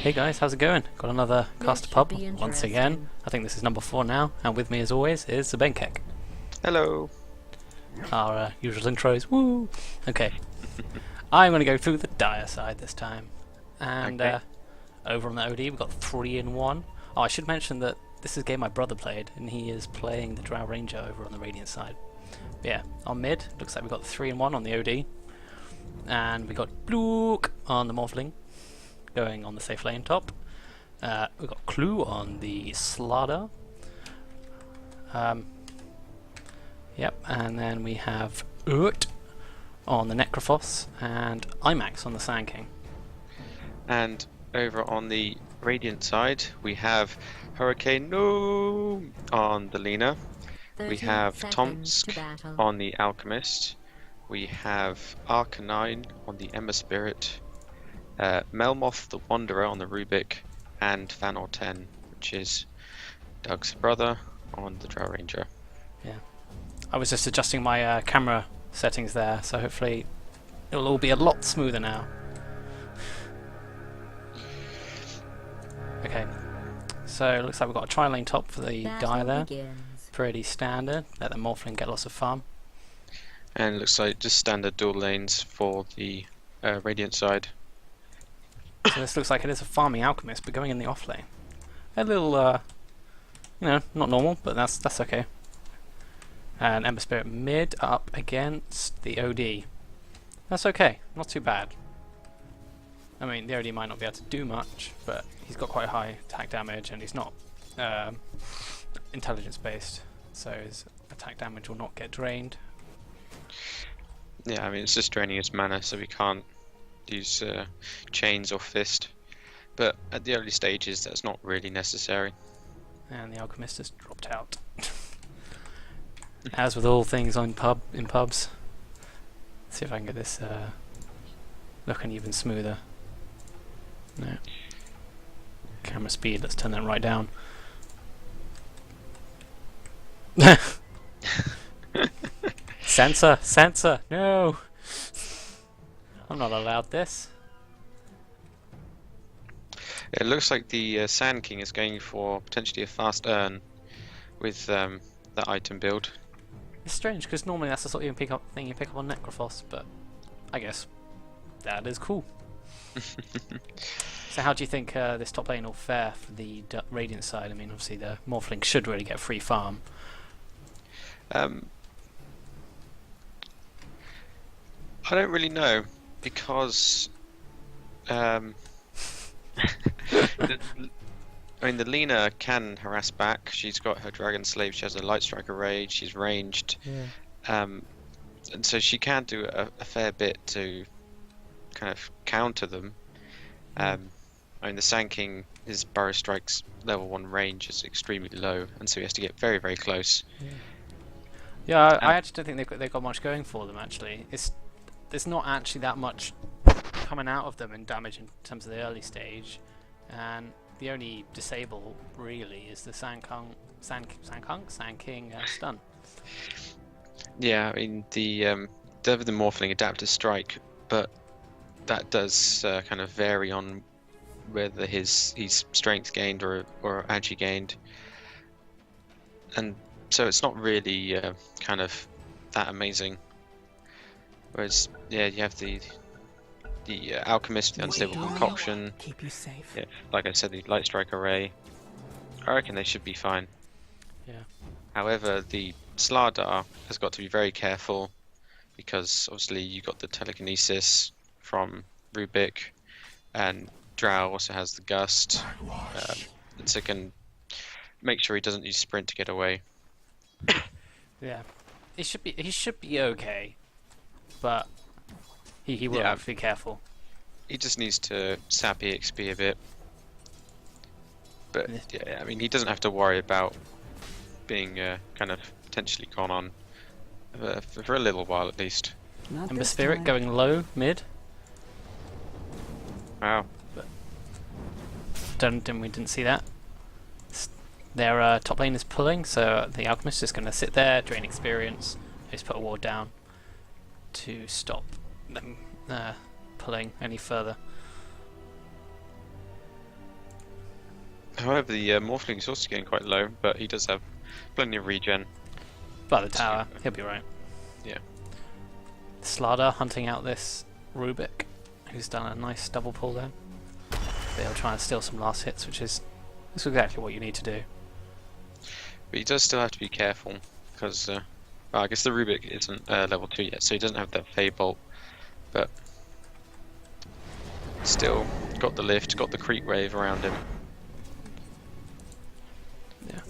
Hey guys, how's it going? Got another caster pub once again. I think this is number 4 now, and with me as always is Xebenkeck. Hello. Our usual intros. Woo! Okay. I'm going to go through the dire side this time. And Okay. over on the OD we've got 3 in 1. Oh, I should mention that this is a game my brother played, and he is playing the Drow Ranger over on the Radiant side. But yeah, on mid, looks like we've got 3 in 1 on the OD. And we got Blook on the Morphling, going on the safe lane top. We've got Clue on the Slaughter. Yep, and then we have Urt on the Necrophos and IMAX on the Sand King. And over on the Radiant side, we have Hurricane No on the Lena. We have Tomsk on the Alchemist. We have Arcanine on the Ember Spirit. Melmoth the Wanderer on the Rubik. And Vanor 10, which is Doug's brother, on the Drow Ranger. Yeah. I was just adjusting my camera settings there, so hopefully it'll all be a lot smoother now. Okay, so it looks like we've got a tri-lane top for the Dire there. Pretty standard. Let the Morphling get lots of farm. And it looks like just standard dual lanes for the Radiant side. So this looks like it is a farming Alchemist, but going in the off lane. A little, you know, not normal, but that's okay. And Ember Spirit mid up against the OD. That's okay, not too bad. I mean, the OD might not be able to do much, but he's got quite high attack damage, and he's not intelligence based, so his attack damage will not get drained. Yeah, I mean, it's just draining his mana, so we can't use chains or fist. But at the early stages, that's not really necessary. And the Alchemist has dropped out. As with all things in pubs. Let's see if I can get this looking even smoother. No. Camera speed, let's turn that right down. Sensor, no! I'm not allowed this. It looks like the Sand King is going for potentially a fast earn with that item build. It's strange because normally that's the sort of thing you pick up on Necrophos, but I guess that is cool. So how do you think this top lane will fare for the Radiant side? I mean, obviously the Morphling should really get free farm. I don't really know because I mean, the Lena can harass back. She's got her Dragon Slave, she has a Light Striker Raid, she's ranged. Yeah. And so she can do a fair bit to kind of counter them. I mean, the Sand King, his Burrow Strike's level 1 range is extremely low, and so he has to get very, very close. Yeah, I actually don't think they've got much going for them, actually. There's not actually that much coming out of them in damage in terms of the early stage, and the only disable really is the Sand King stun. Yeah, I mean the Morphling Adaptive Strike, but that does kind of vary on whether he's strength gained or agi gained, and so it's not really kind of that amazing. Whereas, yeah, you have the Alchemist, the Unstable Concoction. Keep you safe. Yeah, like I said, the Light Strike Array. I reckon they should be fine. Yeah. However, the Slardar has got to be very careful because obviously you got the telekinesis from Rubik, and Drow also has the Gust, and so can make sure he doesn't use Sprint to get away. Yeah, he should be okay, but he will have to be careful. He just needs to sap EXP a bit. But yeah, I mean, he doesn't have to worry about being kind of potentially gone on for a little while at least. Ember Spirit going low mid. Wow. But we didn't see that. Their top lane is pulling, so the Alchemist is just going to sit there, drain experience, just put a ward down to stop them pulling any further. However, the Morphling is also getting quite low, but he does have plenty of regen. By the tower, he'll be right. Yeah. Slardar hunting out this Rubik, who's done a nice double pull there. They'll try and steal some last hits, which is exactly what you need to do. But he does still have to be careful, because well, I guess the Rubik isn't level 2 yet, so he doesn't have that Fey Bolt. But still, got the lift, got the creep wave around him. Yeah.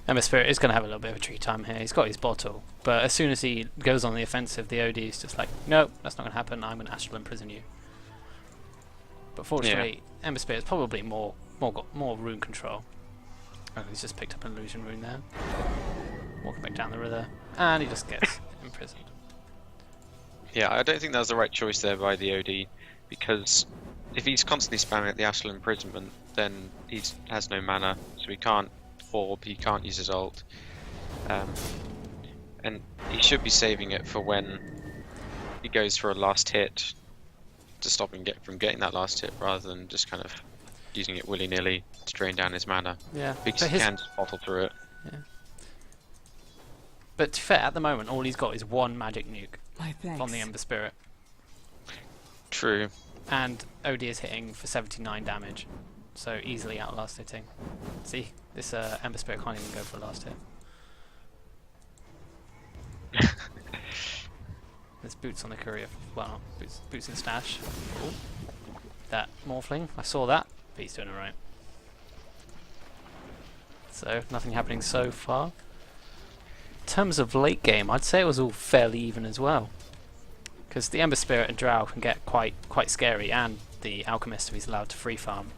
Ember Spirit is going to have a little bit of a tricky time here. He's got his bottle, but as soon as he goes on the offensive, the OD is just like, nope, that's not going to happen. I'm going to astral imprison you. But fortunately, Ember Spirit is probably got more rune control. Oh, he's just picked up an illusion rune there. Walking back down the river, and he just gets imprisoned. Yeah, I don't think that was the right choice there by the OD, because if he's constantly spamming at the astral imprisonment, then he has no mana, so he can't orb, he can't use his ult, and he should be saving it for when he goes for a last hit to stop him from getting that last hit, rather than just kind of using it willy-nilly to drain down his mana. Yeah, because he can just bottle through it. Yeah. But to be fair, at the moment, all he's got is one magic nuke from the Ember Spirit. True. And OD is hitting for 79 damage, so easily outlast hitting. See, this Ember Spirit can't even go for a last hit. There's boots on the courier. Well, boots in the stash. Ooh. That Morphling, I saw that, but he's doing alright. So, nothing happening so far. In terms of late game, I'd say it was all fairly even as well. Because the Ember Spirit and Drow can get quite scary, and the Alchemist if he's allowed to free farm.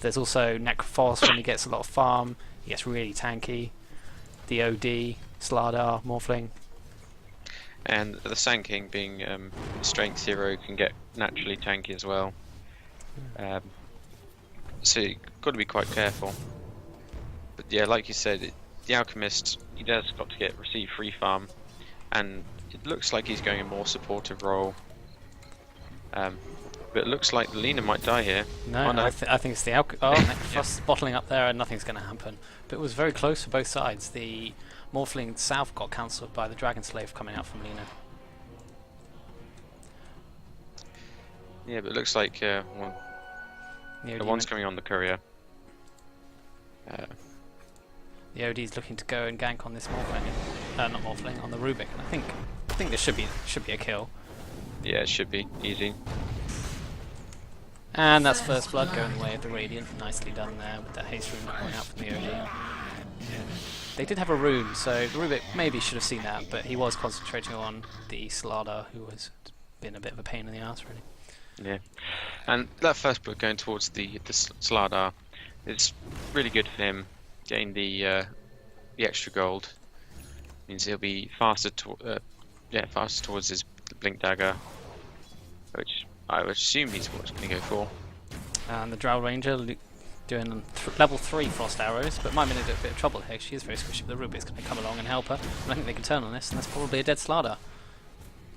There's also Necrophos when he gets a lot of farm, he gets really tanky. The OD, Slardar, Morphling. And the Sand King being strength hero can get naturally tanky as well. So you've got to be quite careful. But yeah, like you said, the Alchemist, he does got to receive free farm, and it looks like he's going a more supportive role. But it looks like the Lina might die here. No, oh, no. I think it's the Necrophos bottling up there and nothing's going to happen. But it was very close for both sides. The Morphling south got cancelled by the Dragon Slave coming out from Lina. Yeah, but it looks like the one's coming on the courier. The OD's looking to go and gank on this Morphling, not Morphling, on the Rubik, and I think this should be a kill. Yeah, it should be easy. And that's first blood going the way of the Radiant. Nicely done there with that haste rune going out from the OD. They did have a rune, so the Rubik maybe should have seen that, but he was concentrating on the Slardar, who was been a bit of a pain in the ass, really. Yeah, and that first blood going towards the Slardar is really good for him. Getting the extra gold means he'll be faster towards his blink dagger, which I would assume he's what's going to go for. And the Drow Ranger doing level 3 frost arrows, but might be in a bit of trouble here. She is very squishy, but the Rubik's going to come along and help her. And I think they can turn on this, and that's probably a dead Slardar.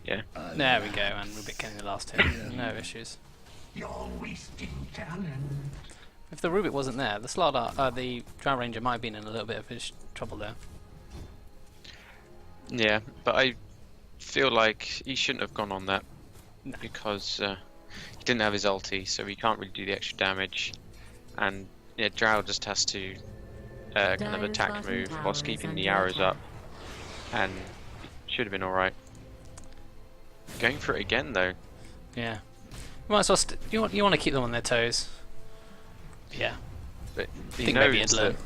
Yeah. There we go, and Rubik getting the last hit. No issues. You're wasting talent. If the Rubik wasn't there, the Slardar, the Drow Ranger might have been in a little bit of trouble there. Yeah, but I feel like he shouldn't have gone on that, No. because he didn't have his ulti, so he can't really do the extra damage. And yeah, Drow just has to kind of attack move whilst keeping the arrows up, and it should have been alright. Going for it again though. Yeah. You might as well you want to keep them on their toes. Yeah. But he think maybe knows he'd that learn.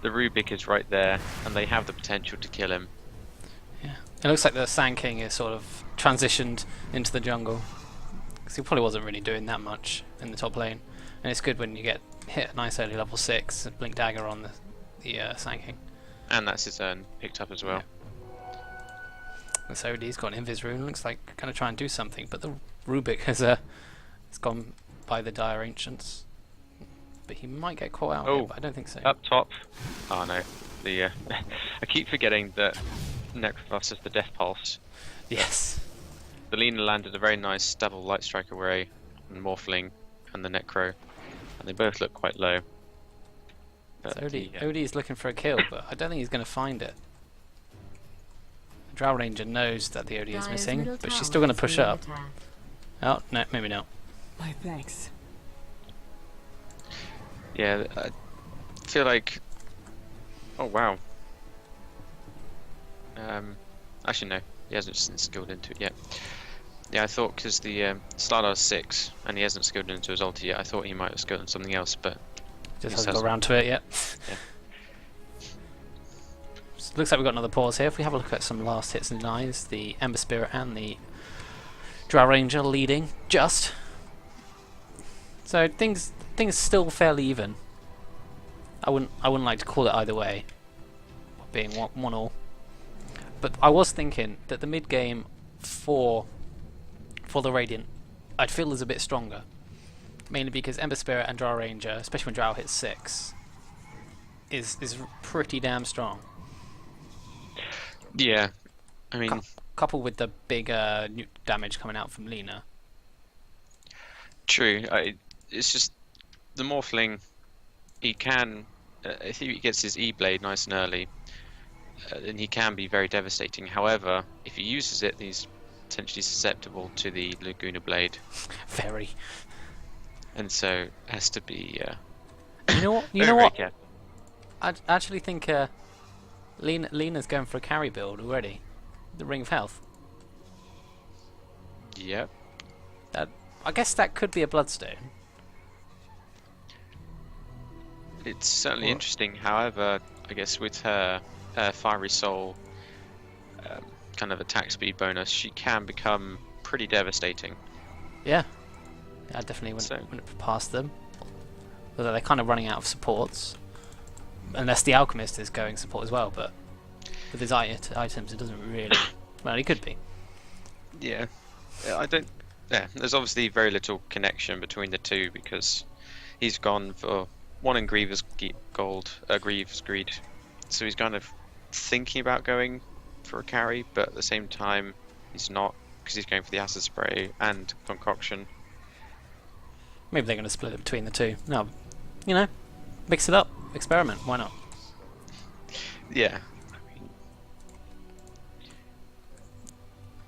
the Rubik is right there, and they have the potential to kill him. Yeah. It looks like the Sand King is sort of transitioned into the jungle, because he probably wasn't really doing that much in the top lane. And it's good when you get hit a nice early level 6 and blink dagger on the Sand King. And that's his picked up as well. And so he's got an Invis rune, looks like going to try and do something, but the Rubik has gone by the Dire Ancients. But he might get caught out, here, but I don't think so. Up top. Oh no, the I keep forgetting that Necrophos is the Death Pulse. Yes. The Lina landed a very nice double Light Strike array on Morphling and the Necro, and they both look quite low. But So the, OD is looking for a kill, but I don't think he's going to find it. The Drow Ranger knows that the OD is missing, but she's still going to push up. Oh, no, maybe not. My thanks. yeah, I feel like. Oh wow. Actually no, he hasn't skilled into it yet. Yeah, I thought because the Slardar's 6 and he hasn't skilled into his ulti yet, I thought he might have skilled into something else, but Just hasn't got around to it yet. Yeah. So looks like we've got another pause here. If we have a look at some last hits and denies, the Ember Spirit and the Drow Ranger leading just. So things still fairly even. I wouldn't like to call it either way, being 1-1 but I was thinking that the mid game for the Radiant I'd feel is a bit stronger, mainly because Ember Spirit and Drow Ranger, especially when Drow hits 6, is pretty damn strong. yeah, I mean, Coupled with the big nuke damage coming out from Lina. true. It's just the Morphling. He can, if he gets his E-blade nice and early, then he can be very devastating. However, if he uses it, he's potentially susceptible to the Laguna Blade, Very. and so has to be. You know what? You very, know very what? careful. I actually think Lina's going for a carry build already. The Ring of Health. Yep. I guess that could be a Bloodstone. It's certainly Or- interesting. However, I guess with her Fiery Soul kind of attack speed bonus, she can become pretty devastating. Yeah. I definitely So- wouldn't put past them. Although they're kind of running out of supports. Unless the Alchemist is going support as well, but with his items it doesn't really... Well, he could be. Yeah, I don't. Yeah, there's obviously very little connection between the two because he's gone for one in Griever's Grieve's Greed, so he's kind of thinking about going for a carry, but at the same time he's not because he's going for the acid spray and concoction. Maybe they're going to split it between the two. No, you know, mix it up, experiment. Why not? Yeah,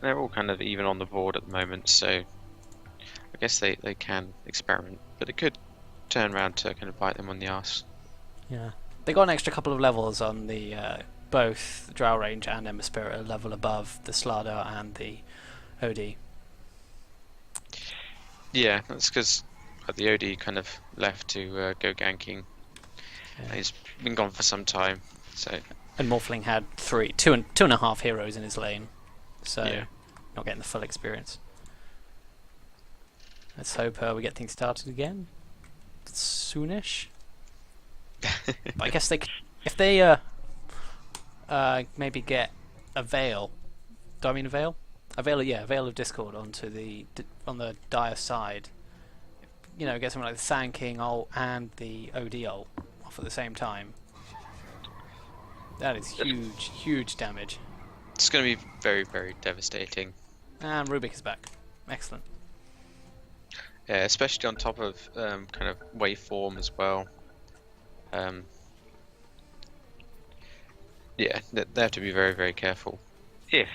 they're all kind of even on the board at the moment, so I guess they can experiment, but it could turn around to kind of bite them on the arse. Yeah, they got an extra couple of levels on the both Drow Range and Ember Spirit, a level above the Slardar and the OD. Yeah, that's because the OD kind of left to go ganking. Yeah. He's been gone for some time, so And Morphling had two and a half heroes in his lane, so Yeah. not getting the full experience. Let's hope we get things started again soonish. But I guess they, if they maybe get a veil. Do I mean a veil? A veil, yeah, a veil of Discord onto on the Dire side. You know, get something like the Sand King ult and the OD ult off at the same time. That is huge, huge damage. it's going to be very, very devastating. And Rubik is back. Excellent. Yeah, especially on top of kind of waveform as well. Yeah, they have to be very, very careful if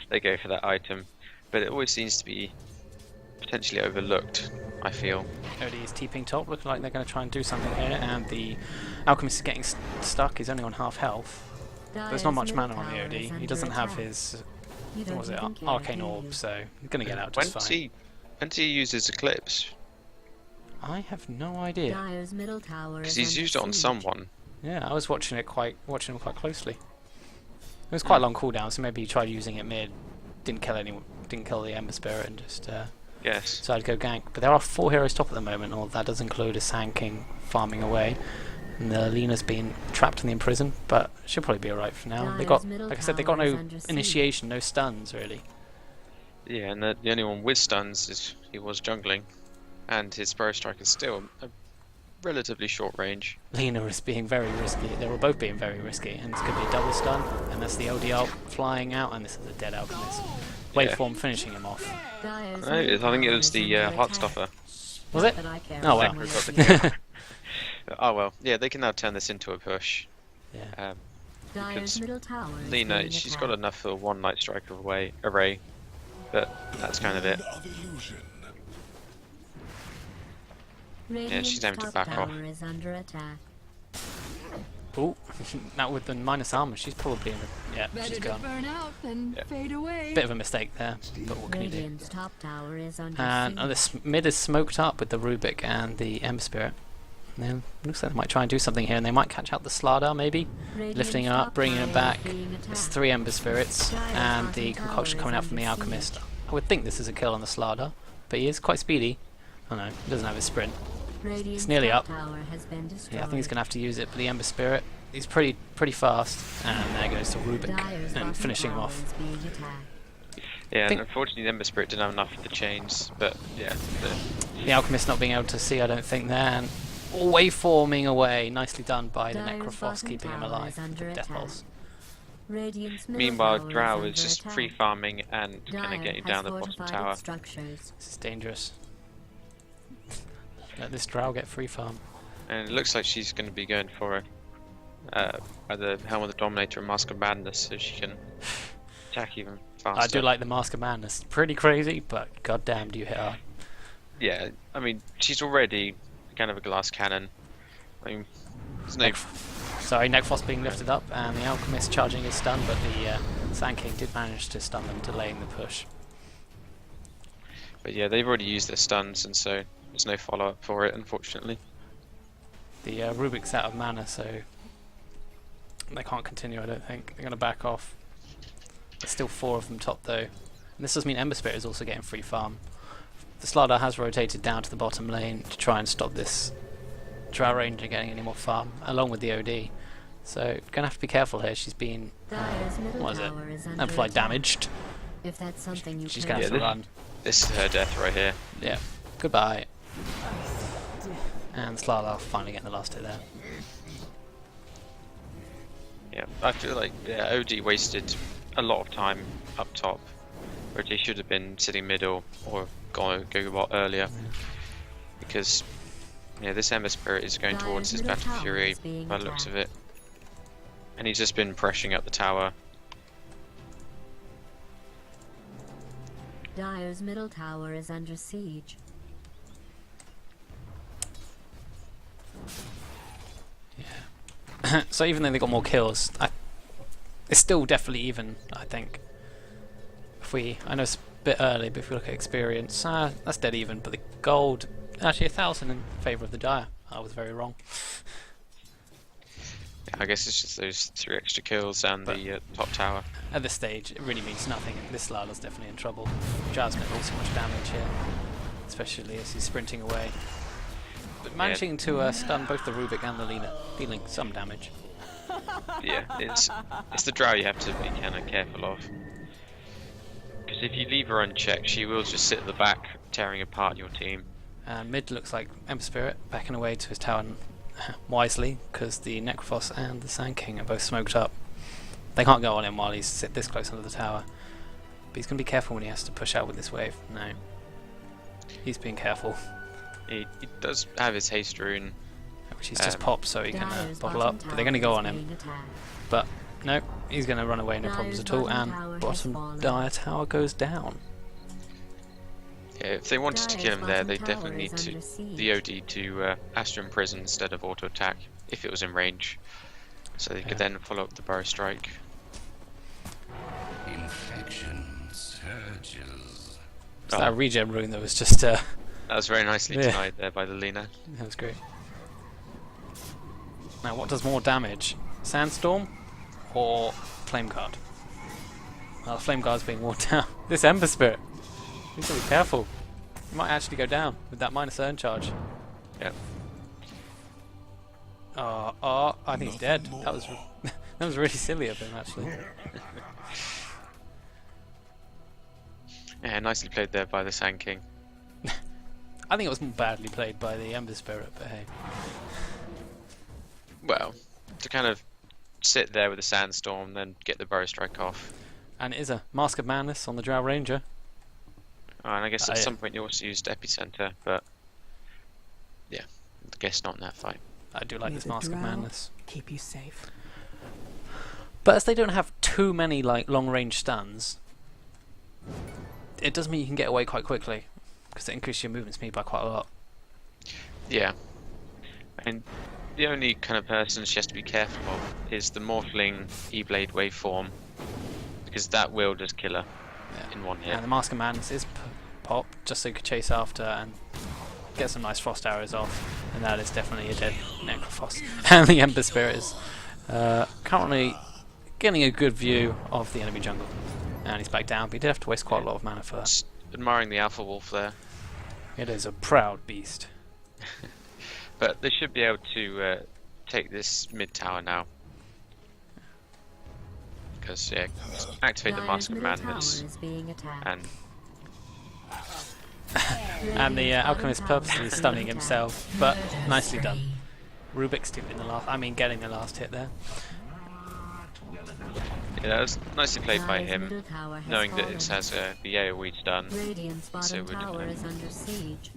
they go for that item, but it always seems to be potentially overlooked, I feel. OD is TPing top, looking like they're going to try and do something here, and the Alchemist is getting stuck. He's only on half health. There's not much mana on the OD. He doesn't have his, what was it, Arcane Orb, so he's going to get out just fine. When does he use his Eclipse? I have no idea. Because he's used it on someone. Yeah, I was watching him quite closely. It was quite a long cooldown, so maybe he tried using it mid, didn't kill the Ember Spirit, and just Yes. decided to go gank. But there are 4 heroes top at the moment, or that does include a Sand King farming away. And the Lena's been trapped in the imprison, but she'll probably be alright for now. They got, like I said, they got no initiation, no stuns really. Yeah, and the only one with stuns is he was jungling, and his Sparrow Strike is still a relatively short range. Lena is being very risky. They were both being very risky, and it's going to be a double stun, and that's the OD ult flying out, and this is a dead Alchemist. Waveform finishing him off. I think it was the Heartstopper. Was it? Oh wow. Oh well, yeah, they can now turn this into a push. Yeah. Dire's middle tower is Lena, being she's attacked. got enough for one light strike array, but that's kind of it. Radiant's she's having to top back off. tower is under attack. Oh, now with the minus armor, she's probably in the... Yeah, Better she's to gone. burn out than Yeah. fade away. Bit of a mistake there, but what can you do? Radiant's top tower is under And siege. this mid is smoked up with the Rubik and the Ember Spirit. Now, looks like they might try and do something here, and they might catch out the Slardar, maybe. Radiant's Lifting her up, top bringing her tower is back. being There's attacked. 3 Ember Spirits, Dire's and bottom the tower concoction is coming out from the under Alchemist. siege. I would think this is a kill on the Slardar, but he is quite speedy. Oh no, he doesn't have his sprint. Radiant's nearly top up. tower has been destroyed. Yeah, I think he's going to have to use it, but the Ember Spirit, he's pretty fast. And there goes the Rubik, Dire's bottom and finishing him tower off. is being attacked. Yeah, and think- unfortunately the Ember Spirit didn't have enough of the chains, but yeah, The Alchemist not being able to see, I don't think, there. And all forming away. Nicely done by the Dire's Necrophos, bottom keeping him tower alive. is under Death attack. Pulse. Radiant's middle meanwhile tower Drow is is just under free attack. farming and kind Dire of getting has down the bottom fortified tower. its structures. This is dangerous. Let this Drow get free farm. And it looks like she's going to be going for either Helm of the Dominator or Mask of Madness, so she can attack even faster. I do like the Mask of Madness. Pretty crazy, but goddamn, do you hit hard. Yeah, I mean, she's already kind of a glass cannon. I mean, there's no... Sorry, Necrophos being lifted up, and the Alchemist charging his stun, but the Sand King did manage to stun them, delaying the push. But yeah, they've already used their stuns, and so there's no follow-up for it, unfortunately. The Rubik's out of mana, so they can't continue, I don't think. They're going to back off. There's still 4 of them top, though. And this does mean Ember Spirit is also getting free farm. The Slardar has rotated down to the bottom lane to try and stop this Drow Ranger getting any more farm, along with the OD. So, going to have to be careful here. She's been, Dire's middle what is it, tower is under amplified attack. damaged. If that's something you She's can going to have Yeah, to run. This is her death right here. Yeah, goodbye. And Slardar finally getting the last hit there. Yeah, I feel like OD wasted a lot of time up top, where they should have been sitting middle or go a lot earlier. Because this Ember Spirit is going Dire's towards his middle Battle tower Fury is being by the looks of it. attacked. And he's just been pressuring up the tower. Dire's middle tower is under siege. So even though they got more kills, it's still definitely even, I think. I know it's a bit early, but if we look at experience, that's dead even, but the gold, actually 1,000 in favour of the Dire. I was very wrong. Yeah, I guess it's just those 3 extra kills and the top tower. At this stage, it really means nothing. This Slardar's definitely in trouble. Jazz going to do so much damage here, especially as he's sprinting away. But managing to stun both the Rubik and the Lena, dealing some damage. Yeah, it's the Drow you have to be kind of careful of. Because if you leave her unchecked, she will just sit at the back, tearing apart your team. And mid looks like Ember Spirit backing away to his tower wisely, because the Necrophos and the Sand King are both smoked up. They can't go on him while he's sit this close under the tower. But he's going to be careful when he has to push out with this wave. No. He's being careful. He does have his haste rune. Which he's just popped so he can Dire's bottle bottom up. But they're going to go tower on is him. being attacked. But no, he's going to run away, no problems Dire's at all. bottom And tower has bottom fallen. Dire tower goes down. Yeah, if they wanted to kill him Dire's there, bottom they tower definitely need is to under siege. the OD to Astral Imprison instead of auto attack if it was in range, so they Yeah. could then follow up the Burrow Strike. Infection surges. It's Oh. that regen rune that was just That was very nicely Yeah. denied there by the Lena. that was great. Now, what does more damage? Sandstorm or Flame Guard? Well, the Flame Guard's being worn down. This Ember Spirit. You need to be careful. You might actually go down with that minus earn charge. Yeah. I think he's dead. That was that was really silly of him, actually. Yeah, nicely played there by the Sand King. I think it was more badly played by the Ember Spirit, but hey. Well, to kind of sit there with the Sandstorm, then get the Burrow Strike off. And it is a Mask of Madness on the Drow Ranger. And I guess at Yeah. some point you also used Epicenter, but yeah, I guess not in that fight. I do like May this the Mask of drow Madness. keep you safe. But as they don't have too many like long-range stuns, it does mean you can get away quite quickly, because it increases your movement speed by quite a lot. Yeah. And the only kind of person she has to be careful of is the Morphling E-Blade waveform, because that will just kill her in one hit. And the Mask of Madness is pop, just so you could chase after and get some nice frost arrows off, and that is definitely a dead Necrophos. And the Ember Spirit is currently getting a good view of the enemy jungle. And he's back down, but he did have to waste quite a lot of mana for that. Just admiring the Alpha Wolf there. It is a proud beast. But they should be able to take this mid tower now. Because, yeah, activate the Dire's Mask of middle tower Madness. is being attacked. And And the Radiant's Alchemist bottom tower purposely is stunning being himself, but nicely done. Rubik's getting the last hit there. yeah, that was nicely played by Dire's him, middle tower has knowing that it fallen. has the AoE stun. Radiant's so bottom we're tower gonna- is under siege.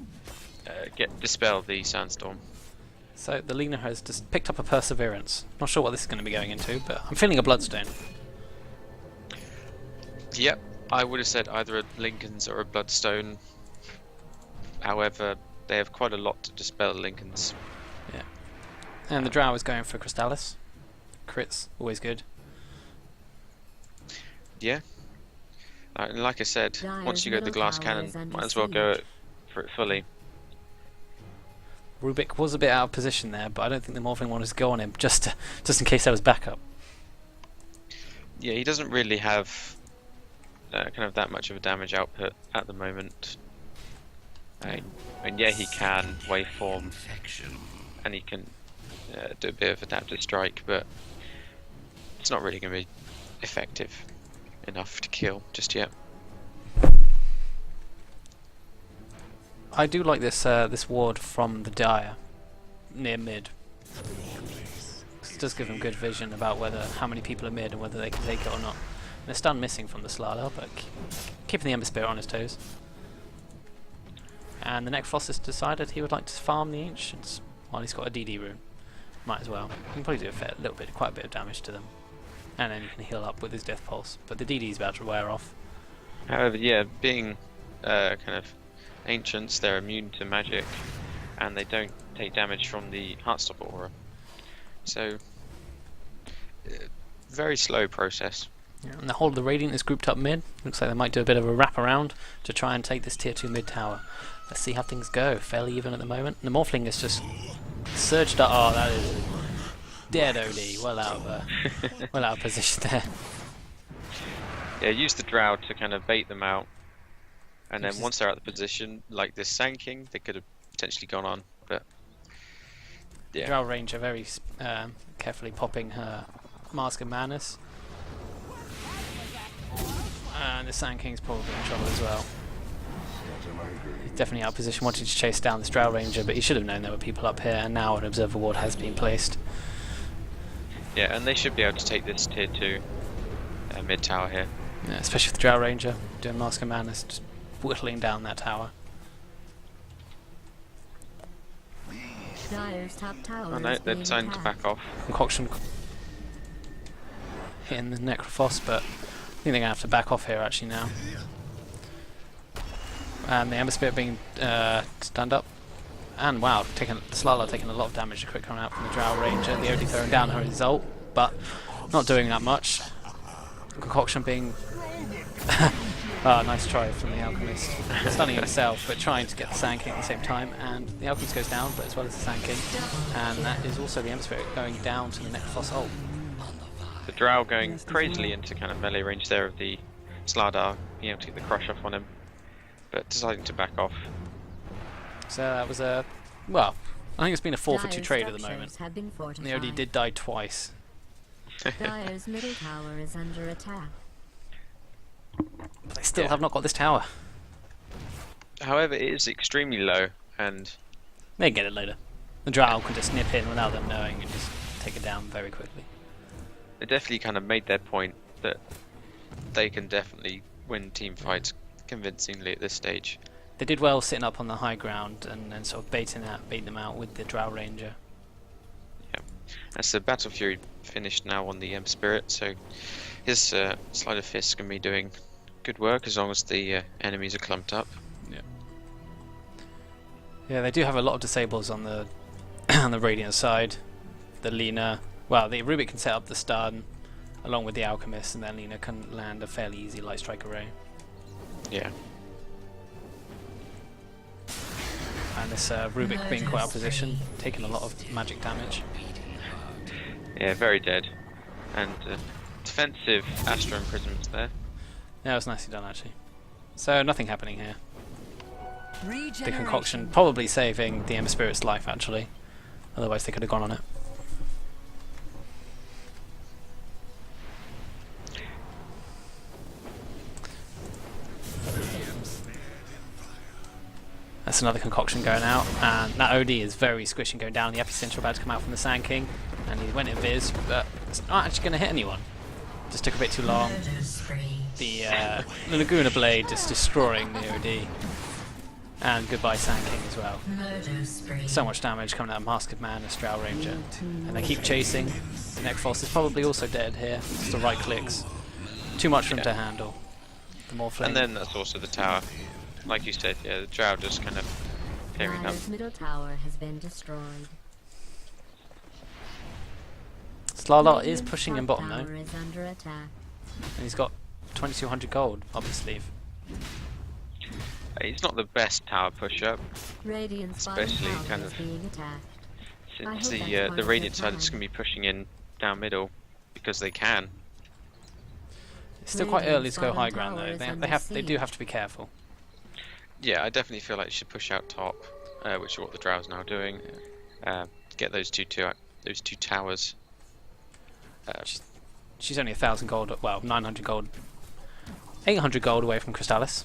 Dispel the Sandstorm. So the Lena has just picked up a Perseverance. Not sure what this is going to be going into, but I'm feeling a Bloodstone. Yep, I would have said either a Lincoln's or a Bloodstone. However, they have quite a lot to dispel Lincoln's. And the Drow is going for Crystallis. Crits, always good. Yeah. And like I said, Dire's once you go the middle glass tower cannon, is under might as well go siege. for it fully. Rubik was a bit out of position there, but I don't think the Morphling wanted to go on him, just in case there was backup. Yeah, he doesn't really have kind of that much of a damage output at the moment. And yeah, he can waveform Infection. and he can do a bit of adaptive strike, but it's not really going to be effective enough to kill just yet. I do like this this ward from the Dire near mid. It does give them good vision about how many people are mid and whether they can take it or not. And a stun missing from the Slardar, but keeping the Ember Spirit on his toes. And the Necrophos has decided he would like to farm the Ancients while he's got a DD rune. Might as well. He can probably do quite a bit of damage to them. And then he can heal up with his Death Pulse. But the DD is about to wear off. However, yeah, being kind of ancients, they're immune to magic, and they don't take damage from the Heartstopper aura. So, very slow process. Yeah, and the whole of the Radiant is grouped up mid. Looks like they might do a bit of a wrap around to try and take this tier 2 mid tower. Let's see how things go. Fairly even at the moment. And the Morphling is just surged up. Oh, that is dead OD. Well out of position there. Yeah, use the Drow to kind of bait them out, and then Uses- once they're out of the position, like this Sand King, they could have potentially gone on, but yeah. Drow Ranger very carefully popping her Mask of Madness. And the Sand King's probably in trouble as well. He's definitely out of position, wanting to chase down this Drow Ranger, but he should have known there were people up here, and now an Observer Ward has been placed. Yeah, and they should be able to take this tier 2 mid tower here. Yeah, especially with the Drow Ranger doing Mask of Madness, just whittling down that tower. Dire's top tower Oh no, is they're being deciding to attacked. back off. Concoction hitting the Necrophos, but I think they're going to have to back off here actually now. And the Ember Spirit being stunned up. And wow, Slarla taking a lot of damage, a quick coming out from the Drow Ranger. The OD throwing down her result, but not doing that much. Concoction being... nice try from the Alchemist. Stunning himself, but trying to get the Sand King at the same time. And the Alchemist goes down, but as well as the Sand King. And that is also the Ember Spirit going down to the Necrophos ult. The Drow going crazily into kind of melee range there of the Slardar, being able to get the crush off on him, but deciding to back off. So that was a... well, I think it's been a 4 for 2 Dire's trade at the structures moment. have been And the OD fortified. did die twice. Dire's middle tower is under attack. They still Yeah. have not got this tower. However, it is extremely low, and They can get it later. The Drow can just nip in without them knowing and just take it down very quickly. they definitely kind of made their point that they can definitely win team fights convincingly at this stage. They did well sitting up on the high ground and sort of bait them out with the Drow Ranger. As the Battle Fury finished now on the Spirit, so his Sleight of Fist can be doing good work as long as the enemies are clumped up. Yeah, they do have a lot of disables on the on the Radiant side. The Lina, well, the Rubik can set up the stun along with the Alchemist, and then Lina can land a fairly easy Light Strike array. Yeah. And this Rubik being quite out of position, taking a lot of magic damage. Yeah, very dead. And defensive Astro Imprisonments there. Yeah, it was nicely done actually. So nothing happening here. The concoction probably saving the Ember Spirit's life actually. Otherwise they could have gone on it. That's another concoction going out, and that OD is very squishy and going down. The Epicenter about to come out from the Sand King, and he went in Viz, but it's not actually going to hit anyone. Just took a bit too long. The Laguna Blade just destroying the OD. And goodbye Sand King as well. So much damage coming out of Masked Man and Drow Ranger. And they keep chasing. The Necrophos is probably also dead here. Just the right clicks. Too much for him to handle. The more flame. And then that's also the tower. Like you said, yeah, the Drow just kind of clearing up. Dire's middle tower has been destroyed. Slarlar is pushing in bottom Tower though. is under attack. And he's got 2200 gold up his sleeve. He's not the best tower push-up, Radiant's bottom especially tower kind is of being attacked. I since hope the that's part of Radiant their side is plan. going to be pushing in down middle because they can. It's still quite early to go Radiant's high bottom ground tower though. is They under do siege. have to be careful. Yeah, I definitely feel like you should push out top, which is what the Drow's now doing. Get those two towers. She's only 1000 gold, well 900 gold, 800 gold away from Crystallis.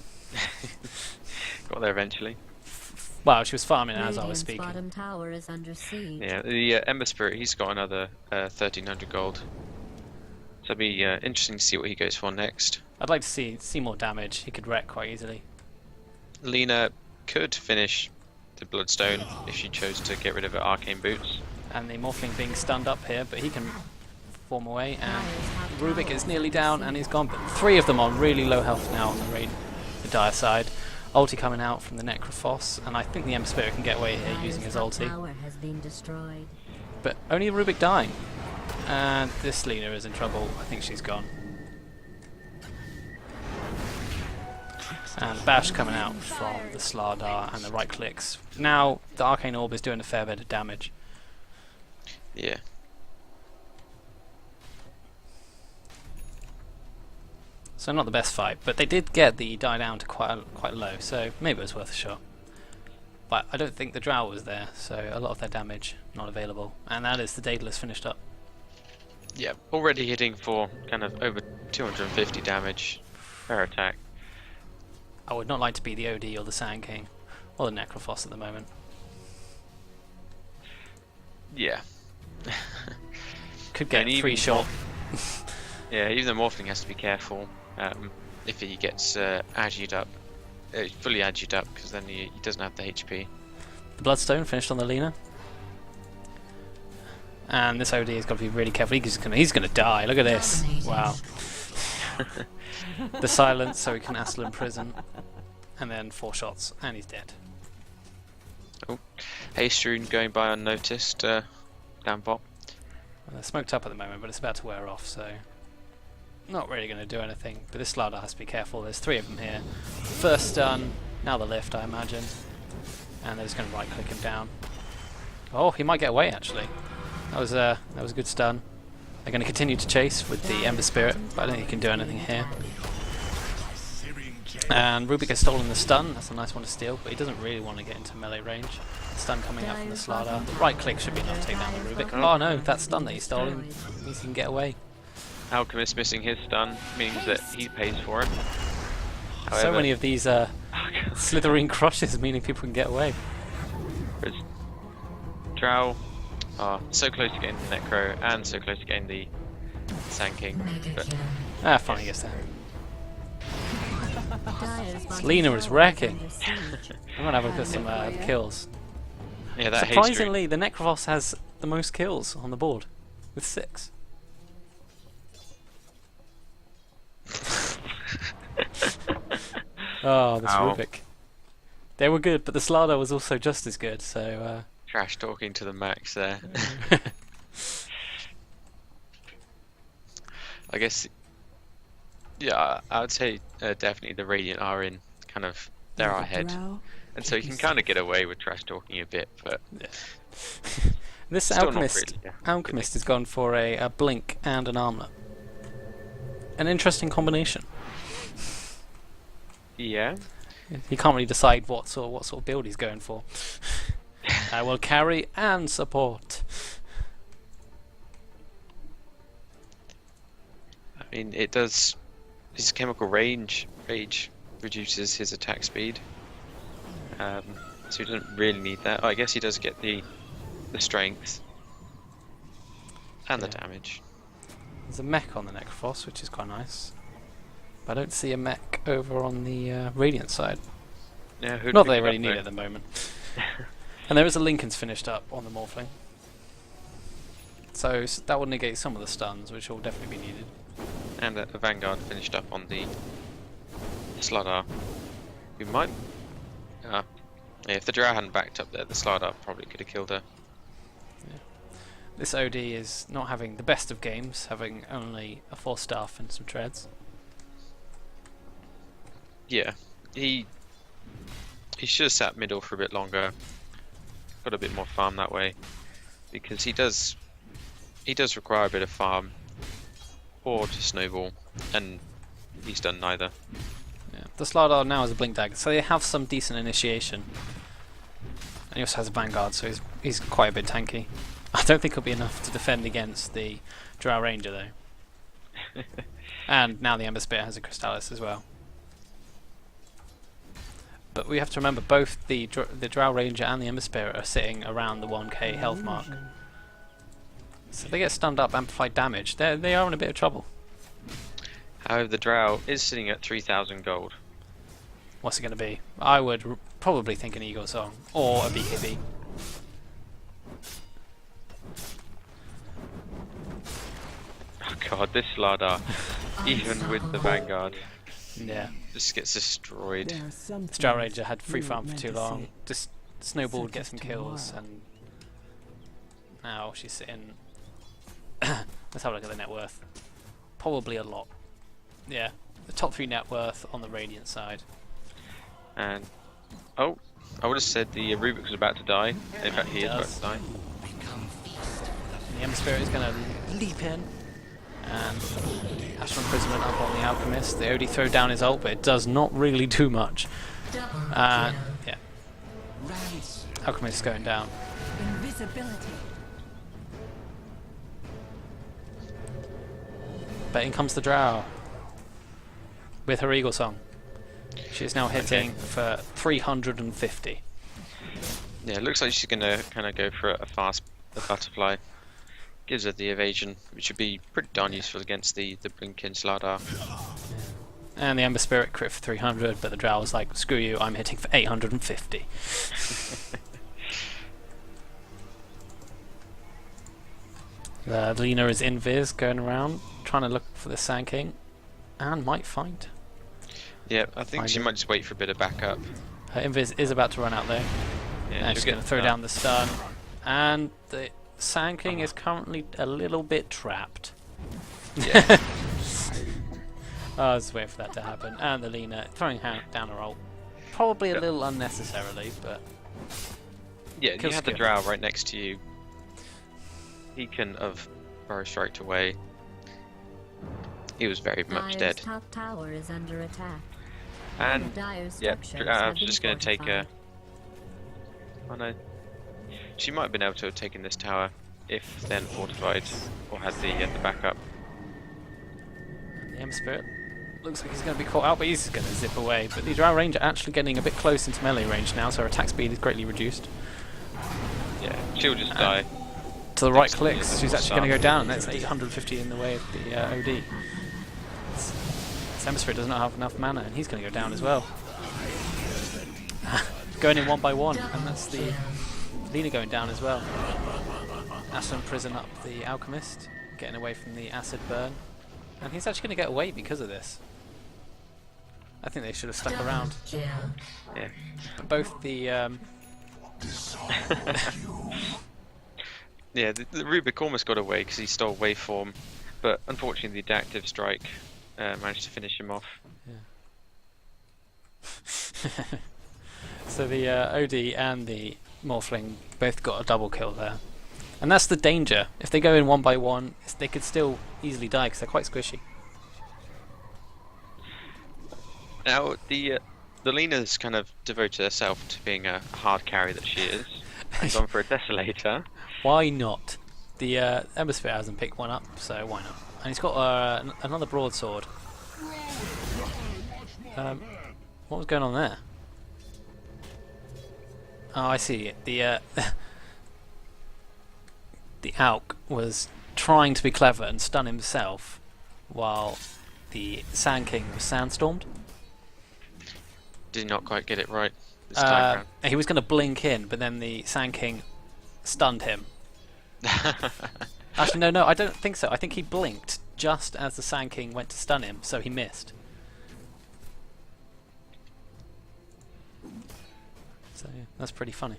Got there eventually. Well, she was farming as I was Radiant's speaking. bottom tower is under siege. Yeah, the Ember Spirit, he's got another 1300 gold. So it'll be interesting to see what he goes for next. I'd like to see more damage. He could wreck quite easily. Lina could finish the Bloodstone if she chose to get rid of her Arcane Boots. And the Morphling being stunned up here, but he can form away, and Dire's top Rubik tower is is nearly under down siege. and he's gone. But 3 of them on really low health now on the Dire side. Ulti coming out from the Necrophos, and I think the Ember Spirit can get away here Dire's using his top ulti. tower has been destroyed. But only Rubik dying. And this Lina is in trouble. I think she's gone. And Bash coming out from the Slardar and the right clicks. Now the Arcane Orb is doing a fair bit of damage. Yeah. So not the best fight, but they did get the die down to quite low, so maybe it was worth a shot. But I don't think the Drow was there, so a lot of their damage not available. And that is the Daedalus finished up. Yeah, already hitting for kind of over 250 damage per attack. I would not like to be the OD or the Sand King or the Necrophos at the moment. Yeah. Could get And 3 even shot. Yeah, even the Morphling has to be careful if he gets agied up, fully agied up, because then he doesn't have the HP. The Bloodstone finished on the Lina. And this OD has got to be really careful. He's gonna die. Look at this. Wow. The silence, so he can Astral Imprison. And then 4 shots, and he's dead. Haste Rune going by unnoticed down bot. Well, they're smoked up at the moment, but it's about to wear off, so not really going to do anything. But this Slardar has to be careful. There's 3 of them here. First stun, now the lift, I imagine. And they're just going to right click him down. Oh, he might get away actually. That was a good stun. They're going to continue to chase with the Ember Spirit, but I don't think he can do anything here. And Rubik has stolen the stun. That's a nice one to steal, but he doesn't really want to get into melee range. Stun coming out from the Slardar. The right click should be enough to take down the Rubik. Oh no, that stun that he's stolen means he can get away. Alchemist missing his stun means that he pays for it. So However, many of these slithering crushes meaning people can get away. whereas Drow are so close to getting the Necro and so close to getting the Sand King. But Fine, he gets there. Dire's bottom Lina tower is wrecking. under siege. I'm going to have a look at some kills. yeah, that Haste Rune. Surprisingly, the Necrophos has the most kills on the board. with 6. Oh, this Ow. Rubik. They were good, but the Slardar was also just as good, so... Trash talking to the max there. I guess, yeah, I would say definitely the Radiant are in kind of, they're our head. And so you can kind of get away with trash talking a bit, but yeah. This still not Alchemist, really, yeah. Alchemist has gone for a blink and an armlet. An interesting combination. Yeah. He can't really decide what sort of build he's going for. I will carry and support. I mean, it does. His chemical rage reduces his attack speed, so he doesn't really need that. Oh, I guess he does get the strength and the damage. There's a mech on the Necrophos, which is quite nice. But I don't see a mech over on the Radiant side. Yeah, who'd Not pick that they it really up, need it though? at the moment. And there is a Lincoln's finished up on the Morphling. So that will negate some of the stuns, which will definitely be needed. And a Vanguard finished up on the Slardar. We might. Yeah, if the Drow hadn't backed up there, the Slardar probably could have killed her. This OD is not having the best of games, having only a 4 staff and some treads. Yeah, he should have sat middle for a bit longer. Got a bit more farm that way, because he does require a bit of farm or to snowball, and he's done neither. Yeah. The Slardar now has a blink dagger, so they have some decent initiation. And he also has a Vanguard, so he's quite a bit tanky. I don't think he'll be enough to defend against the Drow Ranger though. And now the Ember Spirit has a Crystallis as well. But we have to remember both the Drow Ranger and the Ember Spirit are sitting around the 1k health mark. So if they get stunned up, amplified damage, they are in a bit of trouble. However, the Drow is sitting at 3,000 gold. What's it going to be? I would probably think an Eagle Song or a BKB. Oh god, this Slardar, even with the Vanguard, Yeah. just gets destroyed. The Drow Ranger had free farm for too long. Just snowballed, get some kills, and now she's sitting. Let's have a look at the net worth. Probably a lot. Yeah, the top 3 net worth on the Radiant side. And oh, I would have said the Rubik was about to die. In fact, he is about does. to die. And the Ember Spirit is going to leap in, and Astral Imprisonment up on the Alchemist. The OD throw down his ult, but it does not really do much. Yeah, Alchemist is going down. Invisibility. But in comes the Drow with her Eagle Song. She's now hitting for 350. Yeah, it looks like she's gonna kind of go for a butterfly. Gives her the evasion, which would be pretty darn useful against the Blinkin Slardar. And the Ember Spirit crit for 300, but the Drow was like, screw you, I'm hitting for 850. The Lena is invis, going around, trying to look for the Sand King, and might find. Yeah, I think Find she it. might just wait for a bit of backup. Her invis is about to run out though. Yeah, And she's she'll going to get throw that. down the stun. And the Sand King is currently a little bit trapped. Yeah. I was waiting for that to happen. And the Lena throwing down her ult. Probably a Yep. little unnecessarily, but Yeah, Kill you have the skill. Drow right next to you. He can have burrow striked away. He was very much Dire's dead. top tower is under attack. And Dire's yeah, structures I have was been just going to take a. fortified. Oh no. She might have been able to have taken this tower if then fortified or had the backup. the Ember Spirit looks like he's going to be caught out, but he's going to zip away. But the Drow Ranger actually getting a bit close into melee range now, so her attack speed is greatly reduced. Yeah, she'll just die. To the right Next to the clicks, she's little actually going to go staff. down. That's 850 in the way of the OD. This Ember Spirit does not have enough mana, and he's going to go down as well. Going in one by one, and that's the Lena going down as well. Acid Imprison up the Alchemist, getting away from the acid burn. And he's actually going to get away because of this. I think they should have stuck around. Yeah. Both the... Yeah, the Rubik almost got away because he stole waveform, but unfortunately the Adaptive Strike managed to finish him off. So the OD and the Morphling both got a double kill there. And that's the danger. If they go in one by one, they could still easily die because they're quite squishy. Now, the Lena's kind of devoted herself to being a hard carry that she is, and gone for a Desolator. Why not? The Hemisphere hasn't picked one up, so why not? And he's got another broadsword. What was going on there? Oh, I see. The the Alk was trying to be clever and stun himself, while the Sand King was sandstormed. Did not quite get it right this time round. He was going to blink in, but then the Sand King stunned him. Actually, no, I don't think so. I think he blinked just as the Sand King went to stun him, so he missed. So yeah, that's pretty funny.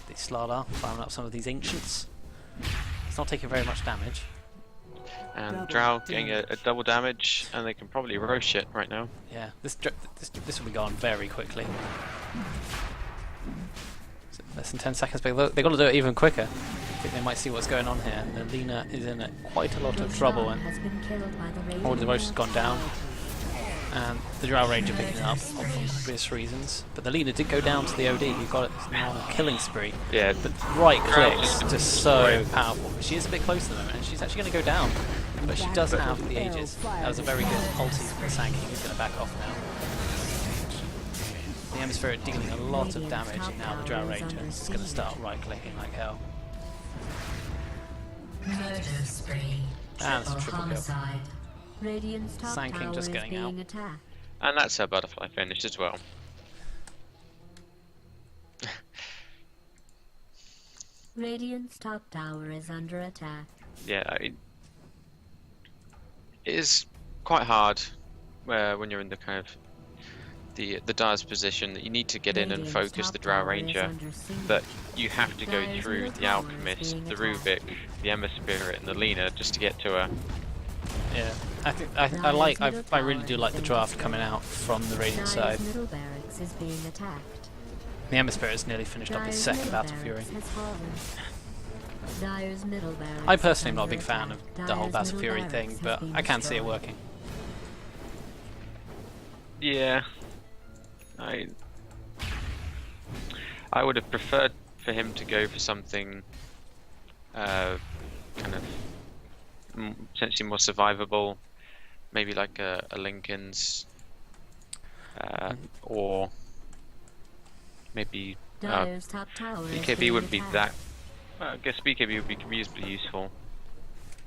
The Slardar farming up some of these ancients. It's not taking very much damage. And Drow getting a double damage, and they can probably roast it right now. Yeah, this will be gone very quickly. So less than 10 seconds, but they've got to do it even quicker. I think they might see what's going on here. The Lena is in quite a lot of trouble, and all the devotion's gone down. And the Drow Ranger picking it up for obvious reasons. But the Lena did go down to the OD, who got it on a killing spree. Yeah, but right clicks just so powerful. She is a bit close to them, and she's actually going to go down. But she does have the Aegis. That was a very good ulti from the Sand King. He's going to back off now. The Hemisphere dealing a lot of damage, and now the Drow Ranger is going to start right clicking like hell. And it's a triple kill. Sand King just getting out. And that's her butterfly finish as well. Radiant's top tower is under attack. Yeah, it is quite hard when you're in the kind of the Dire's position that you need to get in and focus the Drow Ranger, but you have to go through the Alchemist, the Rubik, the Ember Spirit, and the Lena just to get to her. Yeah, I really do like the draft coming out from the Radiant side. The Ember Spirit has nearly finished up his second Battle Fury. I personally am not a big fan of the whole Battle Fury thing, but I can see it working. Yeah, I would have preferred for him to go for something kind of potentially more survivable, maybe like a Lincoln's, or maybe BKB wouldn't be that. I guess BKB would be reasonably useful.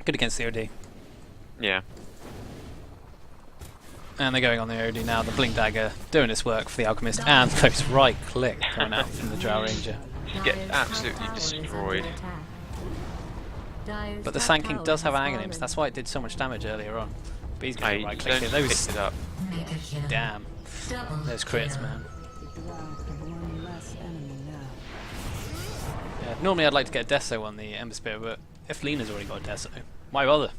Good against the OD. Yeah. And they're going on the OD now. The Blink Dagger doing its work for the Alchemist, and those right click coming out from the Drow Ranger. Just get absolutely destroyed. But the Sand King does have an Aghanim's, that's why it did so much damage earlier on. But he's going to right click it. Those, it up. damn, those crits, man. Yeah, normally I'd like to get a Deso on the Ember Spirit, but if Lena's already got a Deso, why bother?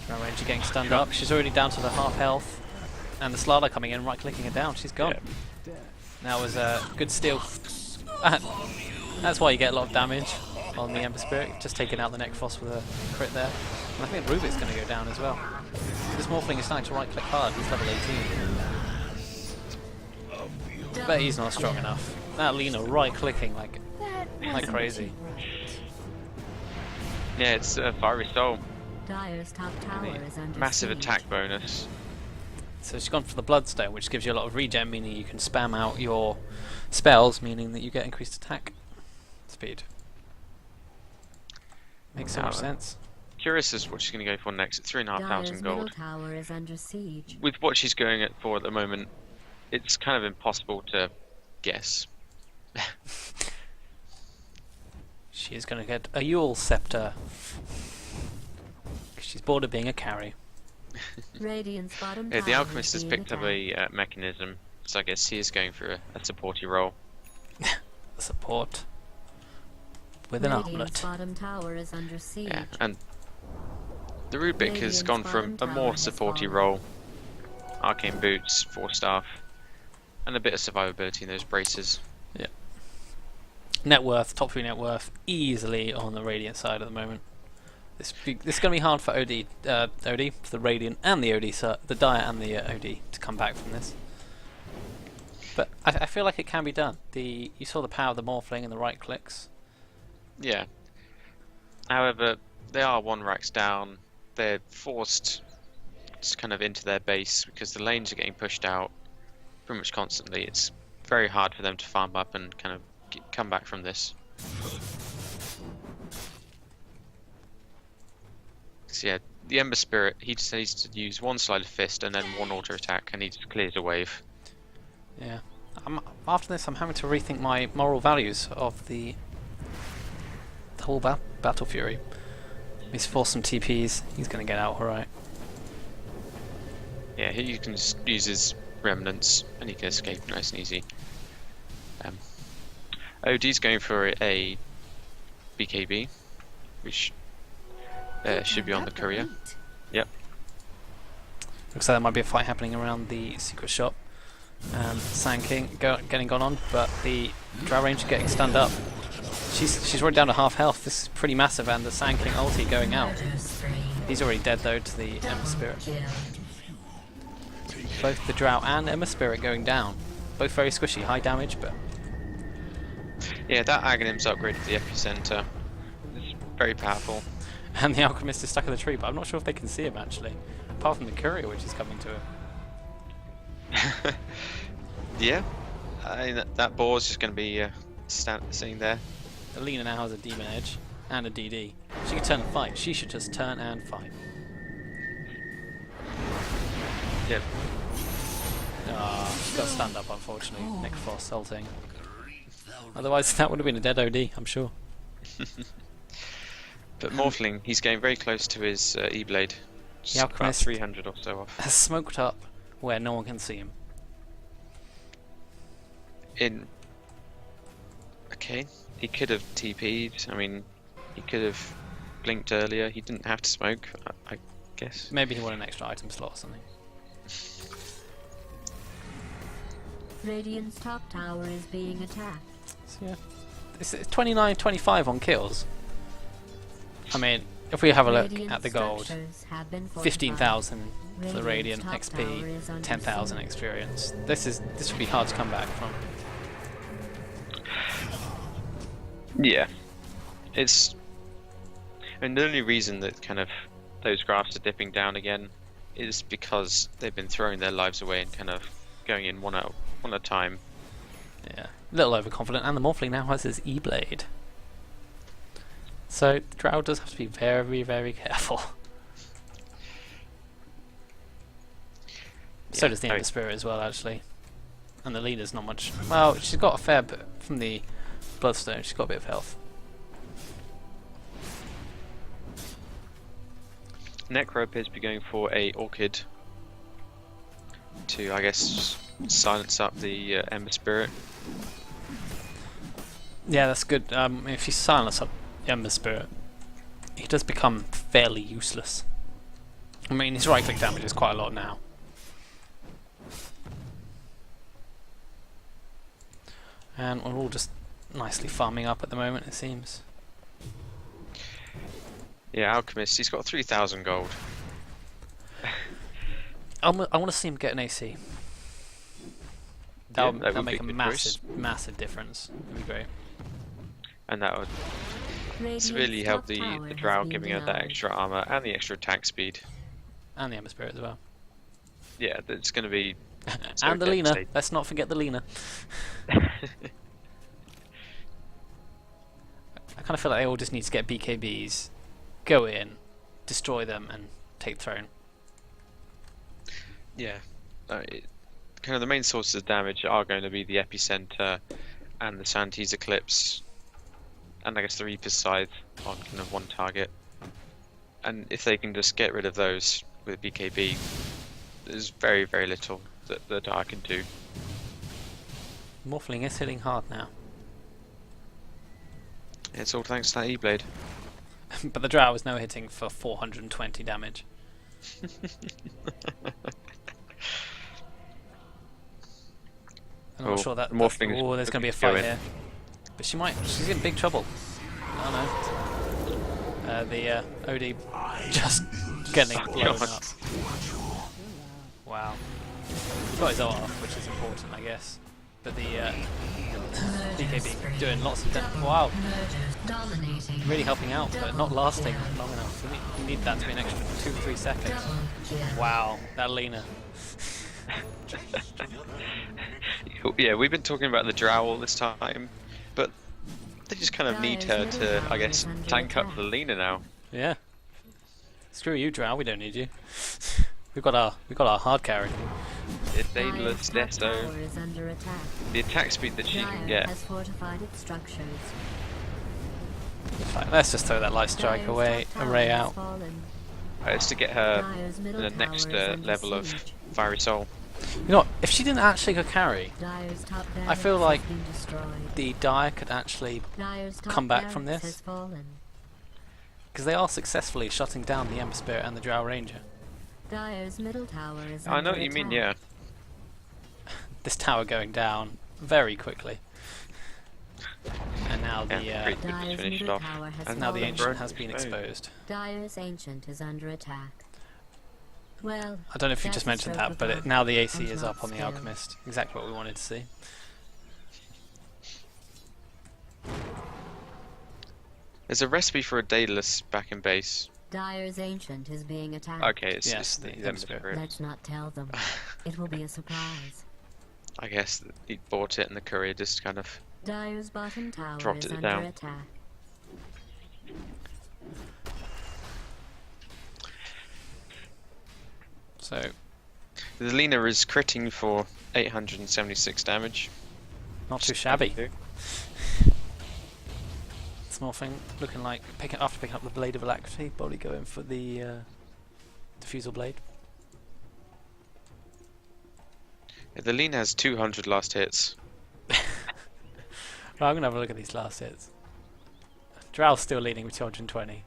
Drow Ranger getting stunned up. She's already down to the half health, and the Slardar coming in, right clicking her down. She's gone. Yeah. That was a good steal. That's why you get a lot of damage on the Ember Spirit. You've just taken out the Necrophos with a crit there. And I think Rubik's going to go down as well. This Morphling is starting to right click hard. He's level 18. But he's not strong enough. That Lena right clicking like crazy. Yeah, it's Fiery Soul. Dire's top tower is under Massive siege. attack bonus. So she's gone for the Bloodstone, which gives you a lot of regen, meaning you can spam out your spells, meaning that you get increased attack speed. Makes so much sense. Curious as what she's going to go for next at 3,500 Dire's middle gold. tower is under siege. With what she's going for at the moment, it's kind of impossible to guess. She is going to get a Yule Scepter. She's bored of being a carry. Radiant's bottom The tower Alchemist is has being picked up attacked. a mechanism, so I guess he is going for a supporty role. Support. With an Radiant's armlet. bottom tower is under siege. Yeah, and the Rubik has Radiant's gone from a bottom more tower has supporty fallen. role. Arcane boots, 4 staff, and a bit of survivability in those braces. Net worth, top 3 net worth, easily on the Radiant side at the moment. This is going to be hard for OD, for the Radiant and the OD, the Dire and the OD to come back from this. But I feel like it can be done. You saw the power of the Morphling and the right clicks. Yeah. However, they are 1 racks down. They're forced just kind of into their base because the lanes are getting pushed out pretty much constantly. It's very hard for them to farm up and kind of come back from this. So yeah, the Ember Spirit, he just needs to use 1 Sleight of Fist and then 1 auto attack, and he just clears a wave. Yeah. After this, I'm having to rethink my moral values of the whole Battle Fury. He's forced some TPs. He's going to get out alright. Yeah, he can just use his remnants and he can escape nice and easy. OD's going for a BKB, which should be on the courier. Yep. Looks like there might be a fight happening around the secret shop. And Sand King getting gone on, but the Drow Ranger getting stunned up. She's already down to half health. This is pretty massive, and the Sand King ulti going out. He's already dead though to the Ember Spirit. Both the Drow and Ember Spirit going down. Both very squishy, high damage, but Yeah, that Aghanim's upgrade to the epicenter is very powerful. and the Alchemist is stuck in the tree, but I'm not sure if they can see him actually. Apart from the courier which is coming to him. Yeah, I mean, that boar's just going to be sitting there. Alina now has a Demon Edge and a DD. She can turn and fight. She should just turn and fight. Yep. She got stunned up unfortunately. Nick Foss ulting. Otherwise that would have been a dead OD, I'm sure. But Morphling, he's getting very close to his E-Blade. Just about Alchemist 300 or so off. Has smoked up where no one can see him. Okay, he could have TP'd. I mean, he could have blinked earlier. He didn't have to smoke, I guess. Maybe he wanted an extra item slot or something. Radiant's top tower is being attacked. So yeah, it's 29-25 on kills. I mean, if we have a look Radiant at the gold, structures have been fortified. 15,000 for the Radiant Radiant's top tower is XP, under 10,000 siege. experience. This would be hard to come back from. Yeah, it's. And the only reason that kind of those graphs are dipping down again is because they've been throwing their lives away and kind of going in one at a time. Yeah, a little overconfident, and the Morphling now has his E-Blade. So the Drow does have to be very, very careful. So Yeah, does the I- Ember Spirit as well, actually. And the leader's not much. Well, she's got a fair bit from the Bloodstone. She's got a bit of health. Necro appears to be going for a Orchid to, I guess, silence up the Ember Spirit. Yeah, that's good. If you silence up Ember Spirit, he does become fairly useless. I mean, his right-click damage is quite a lot now. And we're all just nicely farming up at the moment, it seems. Yeah, Alchemist, he's got 3,000 gold. I want to see him get an AC. That'll that would make a be a good massive difference. It'd be great. And that would Radiant's severely help top the tower has Drow, been giving her that denied. extra armor and the extra attack speed. And the Ember Spirit as well. Yeah, that's going to be. so And the Lena. devastating. Let's not forget the Lena. I kind of feel like they all just need to get BKBs, go in, destroy them, and take the throne. Yeah, kind of the main sources of damage are going to be the Epicenter and the Sanity's Eclipse, and I guess the Reaper's Scythe on kind of one target. And if they can just get rid of those with BKB, there's very, very little that the Dire can do. Morphling is hitting hard now. It's all thanks to that E-Blade. But the Drow is now hitting for 420 damage. I'm not sure that. Morphling is Oh, there's going to be a fight here. But she's in big trouble. Oh no. The OD just getting blown up. Wow. He's got his ult off, which is important, I guess. But the BKB doing lots of damage. Wow. Really helping out, but not lasting long enough. You need that to be an extra 2-3 seconds. Wow, that Lena. Yeah, we've been talking about the Drow all this time, but they just kind of need her to, I guess, tank up the Lena now. Yeah. Screw you, Drow. We don't need you. We've got our hard carry. It's Daedalus Deso. The attack speed that she can get. Fine, let's just throw that light strike array out. It's to get her the next level of Fiery Soul. You know what, if she didn't actually go carry, I feel like the Dire could actually come back from this. Because they are successfully shutting down the Ember Spirit and the Drow Ranger. I know what you mean, yeah. This tower going down very quickly. And now the finished off. and now the Ancient has been exposed. Dire's Ancient is under attack. Well, I don't know if you just mentioned that, but now the AC is up on the Alchemist. Exactly what we wanted to see. There's a recipe for a Daedalus back in base. Dire's Ancient is being attacked. Okay, it's Yes, just the the Ember Spirit. Spirit. Let's not tell them. It will be a surprise. I guess he bought it and the courier just kind of Dire's bottom tower dropped is it under down. attack. So The Lena is critting for 876 damage. not too shabby. Small thing looking like after picking up the Blade of Alacrity, probably going for the Diffusal Blade. Yeah, the Lena has 200 last hits. Right, I'm gonna have a look at these last hits. Drow's still leading with 220.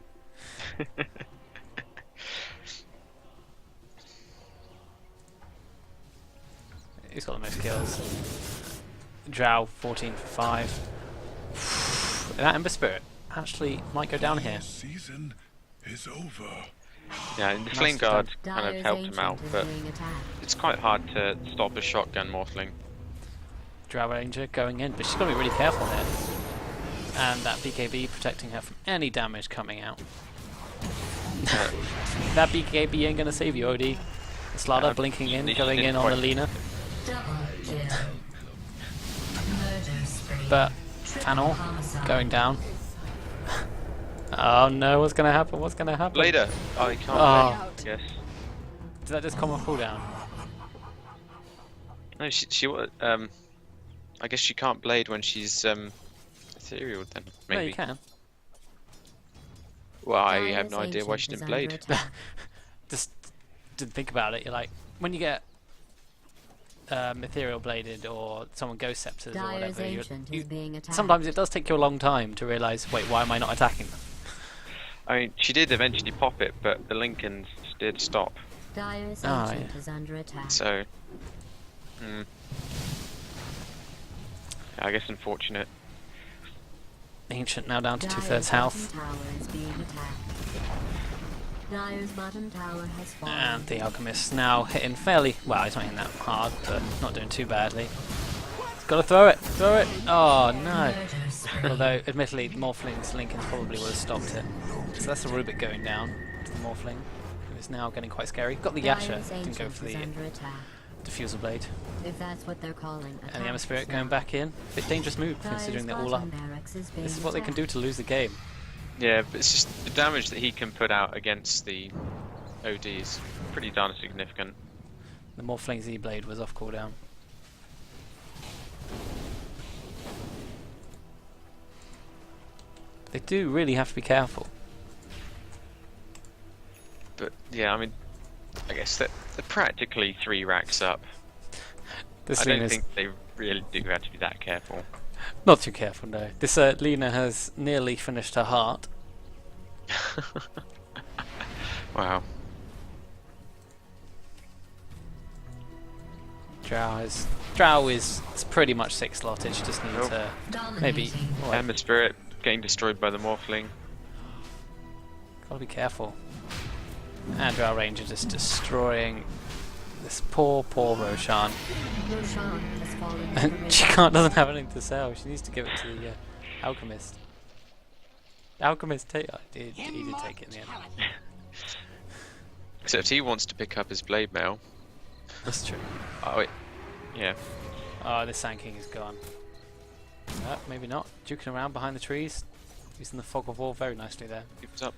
He's got the most kills. Drow 14 for 5. That Ember Spirit actually might go down here. Season is over. Yeah, and the Nice Flame to Guard Dire's kind of helped him out, Ancient is but being attacked. it's quite hard to stop a shotgun Morphling. Drow Ranger going in, but she's got to be really careful here. And that BKB protecting her from any damage coming out. That BKB ain't gonna save you, OD. The Slaughter blinking in, She going didn't in on the quite- Lena. But Panel going down. Oh no, what's gonna happen? What's gonna happen? Later! Oh, he can't Oh. play, I guess. Did that just come off cooldown? No, she I guess she can't blade when she's ethereal then, maybe. No, you can. Well, I have Dire's no idea why she Ancient didn't is under blade. attack. Just to think about it, you're like, when you get ethereal bladed or someone ghost scepters or Dire's whatever, Ancient is being attacked. sometimes it does take you a long time to realise, wait, why am I not attacking them? I mean, she did eventually pop it, but the Lincolns did stop. Dire's Oh, Ancient yeah. is under attack. So, I guess unfortunate. Ancient now down to Dire's 2/3 health. bottom tower is being attacked. Dire's bottom tower has fallen. And the Alchemist now hitting fairly well, he's not hitting that hard, but not doing too badly. He's got to throw it! Throw it! Oh no! Although, admittedly, Morphling's Lincolns probably would have stopped it. So that's the Rubik going down to the Morphling, who is now getting quite scary. Got the Yasha, Dire's didn't go Ancient for is the under attack. Diffusal Blade. If that's what they're calling And the Ember attacks Spirit now. going back in. Bit dangerous move, considering they're all up. Dire's bottom barracks is being This is what they can do attacked. to lose the game. Yeah, but it's just the damage that he can put out against the OD is pretty darn significant. The Morphling Z-Blade was off cooldown. They do really have to be careful. But yeah, I mean, I guess they're practically 3 racks up. This I don't Lena's think they really do have to be that careful. not too careful, no. This Lena has nearly finished her heart. Wow. Drow is pretty much 6 slotted. She just needs maybe. Well, Ember Spirit getting destroyed by the Morphling. gotta be careful. And Drow Ranger just destroying this poor Roshan. Roshan has fallen. And she doesn't have anything to sell. She needs to give it to the alchemist. The alchemist he did take it in the end. Except he wants to pick up his blade mail. That's true. Oh wait, yeah. Oh, this Sand King is gone. Maybe not. Duking around behind the trees, using the fog of war very nicely there. He was up.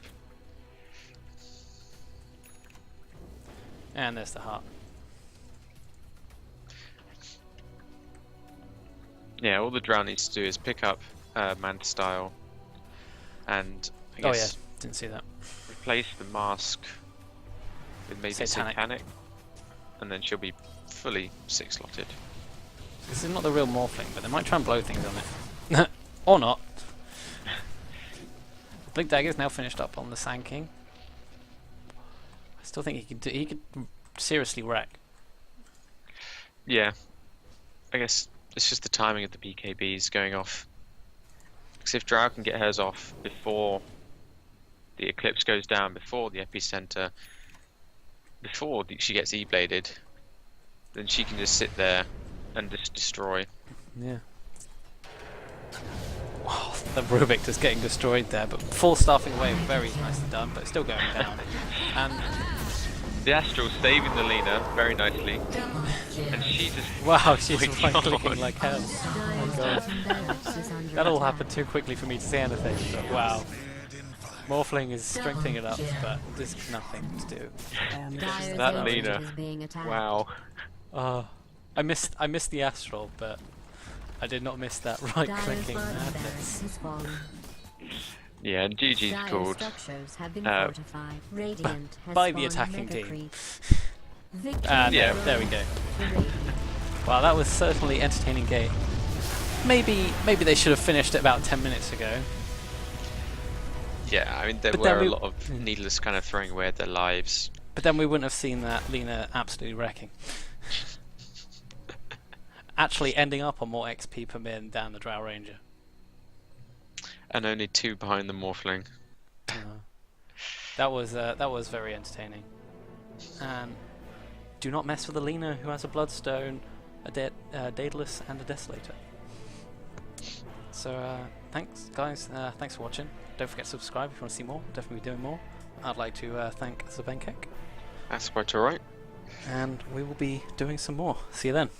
And there's the heart. Yeah, all the Drow needs to do is pick up Manta Style, and I Oh yeah, guess didn't see that. replace the mask with maybe Satanic. Satanic, and then she'll be fully 6 slotted. This is not the real Morphling, but they might try and blow things on it. Or not. Blink Dagger's now finished up on the Sand King. I still think he could seriously wreck. Yeah, I guess it's just the timing of the BKBs going off. Because if Drow can get hers off before the Eclipse goes down, before the Epicenter, before she gets E-bladed, then she can just sit there and just destroy. Yeah. Wow, the Rubik just getting destroyed there, but full staffing away, very nicely done, but still going down. And The Astral saving the Lena very nicely, and she just wow, she's my right God. clicking like hell. Oh my god. That all happened too quickly for me to say anything, but wow. Morphling is strengthening it up, but there's nothing to do. That Lena. Wow. I missed the Astral, but I did not miss that right clicking madness. Yeah, and GG's called. By the attacking team. And Yeah. there we go. Wow, that was certainly entertaining game. Maybe they should have finished it about 10 minutes ago. Yeah, I mean there But were then a we- lot of needless kind of throwing away their lives. But then we wouldn't have seen that Lena absolutely wrecking. Actually ending up on more XP per min than the Drow Ranger. And only 2 behind the Morphling. That was very entertaining. And do not mess with the Lena, who has a Bloodstone, a Daedalus, and a Desolator. So thanks guys, thanks for watching. Don't forget to subscribe if you want to see more. Definitely be doing more. I'd like to thank Xebenkeck, That's quite alright. and we will be doing some more. See you then.